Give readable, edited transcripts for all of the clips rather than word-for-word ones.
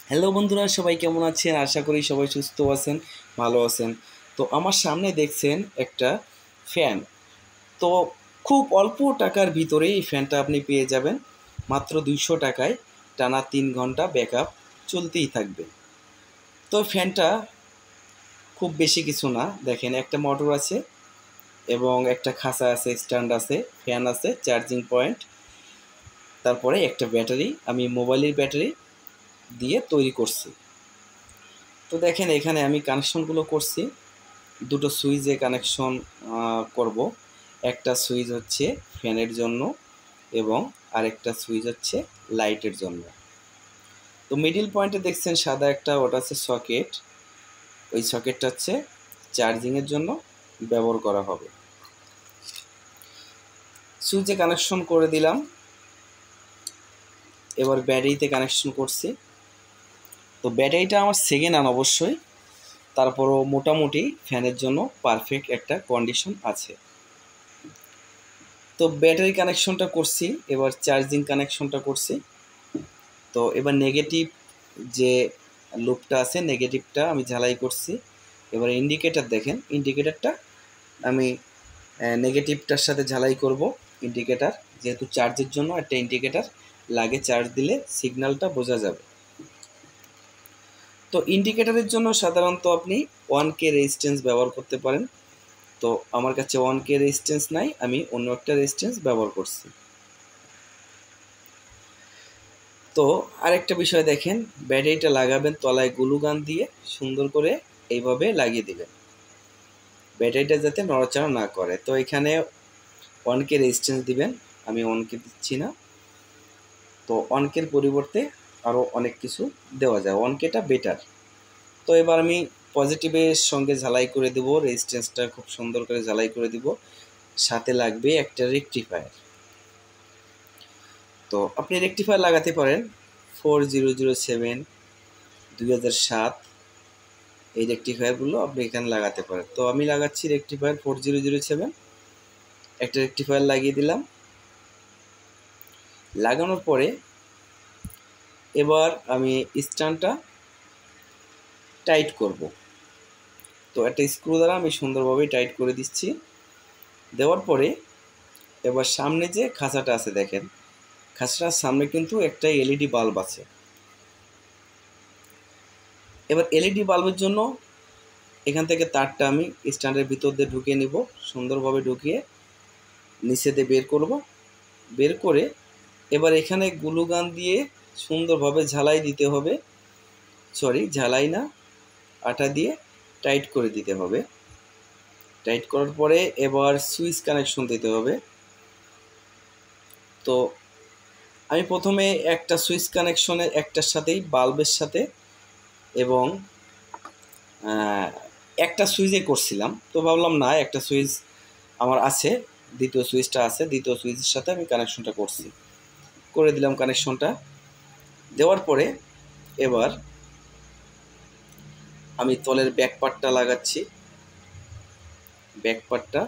Hello বন্ধুরা, সবাই কেমন আছেন? আশা করি সবাই সুস্থ আছেন, ভালো আছেন। তো আমার সামনে দেখছেন একটা ফ্যান। তো খুব অল্প টাকার ভিতরে এই ফ্যানটা আপনি পেয়ে যাবেন মাত্র 200 টাকায়। টানা 3 ঘন্টা ব্যাকআপ চলতেই থাকবে। তো ফ্যানটা খুব বেশি কিছু না, দেখেন একটা মোটর আছে এবং একটা খাঁচা আছে, স্ট্যান্ড আছে, ফ্যান আছে, চার্জিং পয়েন্ট, তারপরে একটা ব্যাটারি, আমি মোবাইলের ব্যাটারি দিয়ে তৈরি করছি। তো দেখেন এখানে আমি কানেকশনগুলো করছি, দুটো সুইচে কানেকশন করব। একটা সুইচ হচ্ছে ফ্যানের জন্য এবং আরেকটা সুইচ হচ্ছে লাইটের জন্য। তো মিডিল পয়েন্টে দেখছেন সাদা একটা, ওটা হচ্ছে সকেট। ওই সকেটটা হচ্ছে চার্জিংয়ের জন্য ব্যবহার করা হবে। সুইচে কানেকশন করে দিলাম, এবার ব্যাটারিতে কানেকশন করছি। তো ব্যাটারিটা আমার সেকেন্ড হ্যান্ড অবশ্যই, তারপরও মোটামুটি ফ্যানের জন্য পারফেক্ট একটা কন্ডিশন আছে। তো ব্যাটারি কানেকশনটা করছি, এবার চার্জিং কানেকশনটা করছি। তো এবার নেগেটিভ যে লুপটা আছে, নেগেটিভটা আমি ঝালাই করছি। এবার ইন্ডিকেটার দেখেন, ইন্ডিকেটারটা আমি নেগেটিভটার সাথে ঝালাই করব। ইন্ডিকেটার যেহেতু চার্জের জন্য একটা ইন্ডিকেটার লাগে, চার্জ দিলে সিগন্যালটা বোঝা যাবে। তো ইন্ডিকেটারের জন্য সাধারণত আপনি 1K রেজিস্ট্যান্স ব্যবহার করতে পারেন। তো আমার কাছে 1K রেজিস্ট্যান্স নাই, আমি অন্য একটা রেজিস্ট্যান্স ব্যবহার করছি। তো আরেকটা বিষয় দেখেন, ব্যাটারিটা লাগাবেন তলায় গ্লু গান দিয়ে সুন্দর করে এইভাবে লাগিয়ে দিবেন, ব্যাটারিটা যাতে নড়াচড়া না করে। তো এখানে 1K রেজিস্ট্যান্স দিবেন, আমি 1K দিচ্ছি না। তো 1K পরিবর্তে আরও অনেক কিছু দেওয়া যায়, 1Kটা বেটার। তো এবার আমি পজিটিভের সঙ্গে ঝালাই করে দেবো, রেজিস্ট্যান্সটা খুব সুন্দর করে ঝালাই করে দিব। সাথে লাগবে একটা রেকটিফায়ার। তো আপনি রেকটিফায়ার লাগাতে পারেন 4007, 2007, এই রেকটিফায়ারগুলো আপনি এখানে লাগাতে পারেন। তো আমি লাগাচ্ছি রেকটিফায়ার 4007, একটা রেকটিফায়ার লাগিয়ে দিলাম। লাগানোর পরে এবার আমি স্ট্যান্ডটা টাইট করব। তো একটা স্ক্রু দ্বারা আমি সুন্দরভাবে টাইট করে দিচ্ছি। দেওয়ার পরে এবার সামনে যে খাঁচাটা আছে দেখেন, খাঁচাটার সামনে কিন্তু একটা এলইডি বাল্ব আছে। এবার এলইডি বাল্বের জন্য এখান থেকে তারটা আমি স্ট্যান্ডের ভিতর দিয়ে ঢুকিয়ে নিব, সুন্দরভাবে ঢুকিয়ে নিচে দিয়ে বের করব। বের করে এবার এখানে গ্লু গান দিয়ে সুন্দরভাবে ঝালাই দিতে হবে, ঝালাই না, আটা দিয়ে টাইট করে দিতে হবে। টাইট করার পরে এবার সুইচ কানেকশন দিতে হবে। তো আমি প্রথমে একটা সুইচ কানেকশনে একটার সাথেই বাল্বের সাথে এবং একটা সুইচে করছিলাম। তো ভাবলাম না, একটা সুইচ আমার আছে, দ্বিতীয় সুইচটা আছে, দ্বিতীয় সুইচের সাথে আমি কানেকশনটা করে দিলাম কানেকশনটা। দেওয়ার পরে এবার আমি তলের ব্যাক পার্টটা লাগাচ্ছি। ব্যাক পার্টটা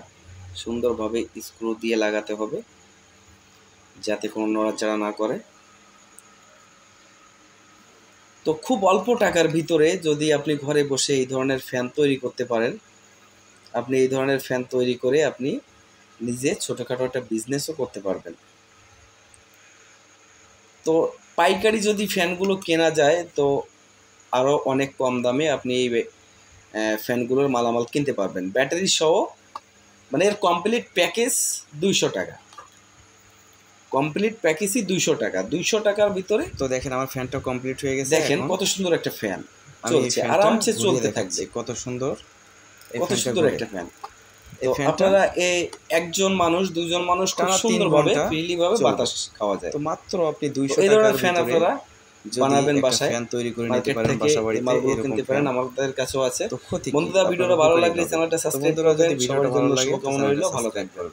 সুন্দরভাবে স্ক্রু দিয়ে লাগাতে হবে যাতে কোনো নড়াচড়া না করে। তো খুব অল্প টাকার ভিতরে যদি আপনি ঘরে বসে এই ধরনের ফ্যান তৈরি করতে পারেন, আপনি এই ধরনের ফ্যান তৈরি করে আপনি নিজে ছোটোখাটো একটা বিজনেসও করতে পারবেন। তো পাইকারি যদি ফ্যানগুলো কেনা যায় তো আরও অনেক কম দামে আপনি এই ফ্যানগুলোর মালামাল কিনতে পারবেন, ব্যাটারি সহ। মানে এর কমপ্লিট প্যাকেজ 200 টাকা, কমপ্লিট প্যাকেজই 200 টাকা, 200 টাকার ভিতরে। তো দেখেন আমার ফ্যানটা কমপ্লিট হয়ে গেছে, দেখেন কত সুন্দর একটা ফ্যান চলছে, আরামসে চলতে থাকবে। কত সুন্দর একটা ফ্যান। তো আপনারা একজন মানুষ, দুজন মানুষ খুব সুন্দরভাবে ফ্রিলি ভাবে বাতাস খাওয়া যায়। তো মাত্র আপনি 200 টাকার এই ধরনের ফ্যান আপনারা বানাবেন বাসায়, ফ্যান তৈরি করে নিতে পারেন, বাসাবাড়িতে মালগুলো কিনতে পারেন, আমাদের কাছেও আছে। বন্ধুরা ভিডিওটা ভালো লাগলে চ্যানেলটা সাবস্ক্রাইব করবেন। সবার জন্য শুভকামনা রইল, ভালো থাকবেন।